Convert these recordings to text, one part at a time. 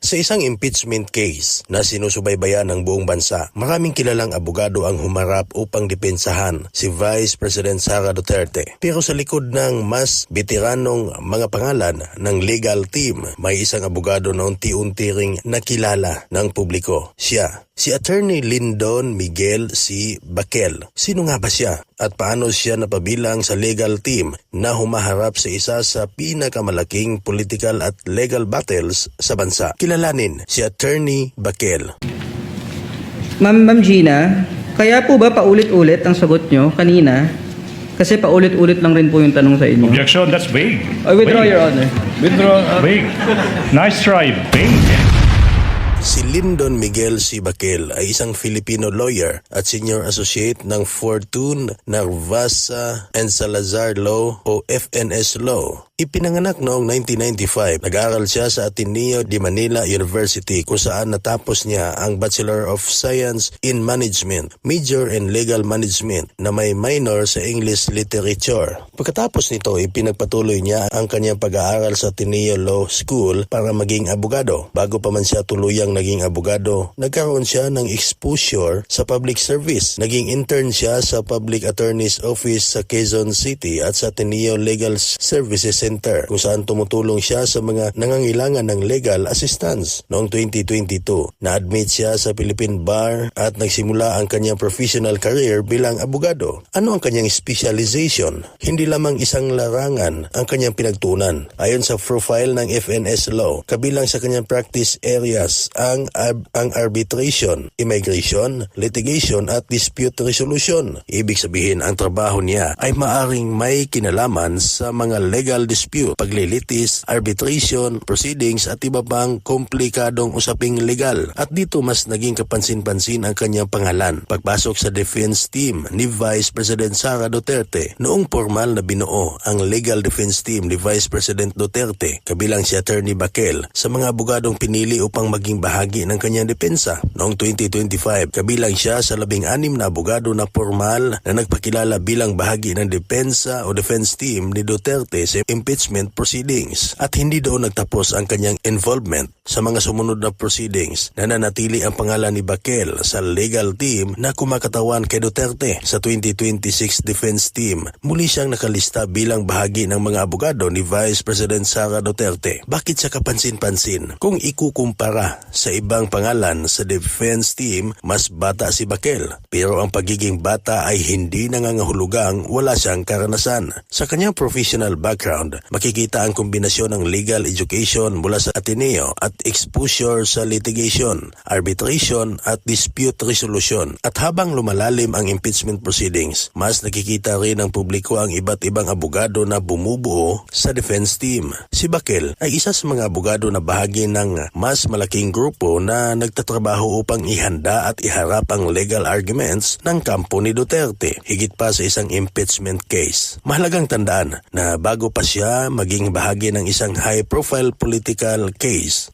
Sa isang impeachment case na sinusubaybayan ng buong bansa, maraming kilalang abogado ang humarap upang depensahan si Vice President Sara Duterte. Pero sa likod ng mas veteranong mga pangalan ng legal team, may isang abogado na unti-unti ring nakilala ng publiko. Siya, si Attorney Lyndon Miguel C. Baquel. Sino nga ba siya? At paano siya napabilang sa legal team na humaharap sa isa sa pinakamalaking political at legal battles sa bansa? Kilalanin si Attorney Baquel. Ma'am Gina, kaya po ba paulit-ulit ang sagot nyo kanina? Kasi paulit-ulit lang rin po yung tanong sa inyo. Objection, that's vague. I withdraw, Vague. Your Honor. Vague. Nice try, vague. Si Lyndon Miguel C. Baquel ay isang Filipino lawyer at senior associate ng Fortune Narvasa and Salazar Law o FNS Law. Ipinanganak noong 1995, nag-aral siya sa Ateneo de Manila University kung saan natapos niya ang Bachelor of Science in Management, major in Legal Management na may minor sa English Literature. Pagkatapos nito, ipinagpatuloy niya ang kanyang pag-aaral sa Ateneo Law School para maging abogado. Bago pa man siya tuluyang naging abogado, nagkaroon siya ng exposure sa public service. Naging intern siya sa Public Attorney's Office sa Quezon City at sa Ateneo Legal Services Center kung saan tumutulong siya sa mga nangangailangan ng legal assistance. Noong 2022, na-admit siya sa Philippine Bar at nagsimula ang kanyang professional career bilang abogado. Ano ang kanyang specialization? Hindi lamang isang larangan ang kanyang pinagtunan. Ayon sa profile ng FNS Law, kabilang sa kanyang practice areas ang arbitration, immigration, litigation at dispute resolution. Ibig sabihin, ang trabaho niya ay maaring may kinalaman sa mga legal dispute, paglilitis, arbitration, proceedings at iba pang komplikadong usaping legal. At dito mas naging kapansin-pansin ang kanyang pangalan. Pagpasok sa defense team ni Vice President Sara Duterte, noong formal na binuo ang legal defense team ni Vice President Duterte, kabilang si Attorney Baquel sa mga abogadong pinili upang maging bahagi ng kanyang depensa. Noong 2025, kabilang siya sa 16 na abogado na formal na nagpakilala bilang bahagi ng depensa o defense team ni Duterte sa impeachment proceedings. At hindi doon nagtapos ang kanyang involvement sa mga sumunod na proceedings. Nananatili ang pangalan ni Baquel sa legal team na kumakatawan kay Duterte. Sa 2026 defense team, muli siyang nakalista bilang bahagi ng mga abogado ni Vice President Sara Duterte. Bakit siya kapansin-pansin? Kung ikukumpara sa ibang pangalan sa defense team, mas bata si Baquel. Pero ang pagiging bata ay hindi nangangahulugang wala siyang karanasan. Sa kanyang professional background, makikita ang kombinasyon ng legal education mula sa Ateneo at exposure sa litigation, arbitration at dispute resolution. At habang lumalalim ang impeachment proceedings, mas nakikita rin ng publiko ang iba't ibang abogado na bumubuo sa defense team. Si Baquel ay isa sa mga abogado na bahagi ng mas malaking grupo na nagtatrabaho upang ihanda at iharap ang legal arguments ng kampo ni Duterte, higit pa sa isang impeachment case. Mahalagang tandaan na bago pa siya maging bahagi ng isang high-profile political case,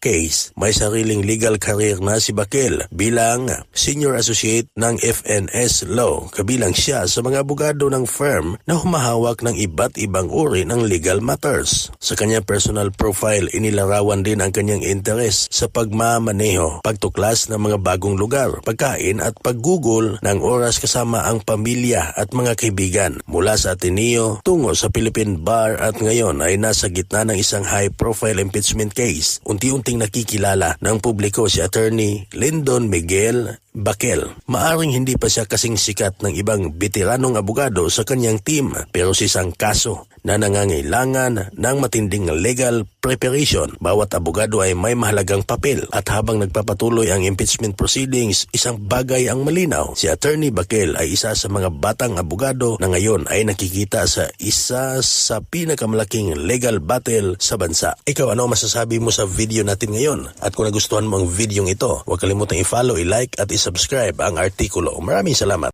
may sariling legal career na si Baquel bilang senior associate ng FNS Law. Kabilang siya sa mga abogado ng firm na humahawak ng iba't ibang uri ng legal matters. Sa kanyang personal profile, inilarawan din ang kanyang interes sa pagmamaneho, pagtuklas ng mga bagong lugar, pagkain at paggugol ng oras kasama ang pamilya at mga kaibigan. Mula sa Ateneo tungo sa Philippine Bar at ngayon ay nasa gitna ng isang high-profile impeachment case. Unti-unting nakikilala ng publiko si Attorney Lyndon Miguel Baquel. Maaring hindi pa siya kasing sikat ng ibang veteranong abogado sa kanyang team, pero sa isang kaso na nangangailangan ng matinding legal preparation, bawat abogado ay may mahalagang papel. At habang nagpapatuloy ang impeachment proceedings, isang bagay ang malinaw. Si Attorney Baquel ay isa sa mga batang abogado na ngayon ay nakikita sa isa sa pinakamalaking legal battle sa bansa. Ikaw, ano masasabi mo sa video natin ngayon? At kung nagustuhan mo ang video ito, huwag kalimutang i-follow, i-like at i-subscribe ang artikulo. Maraming salamat.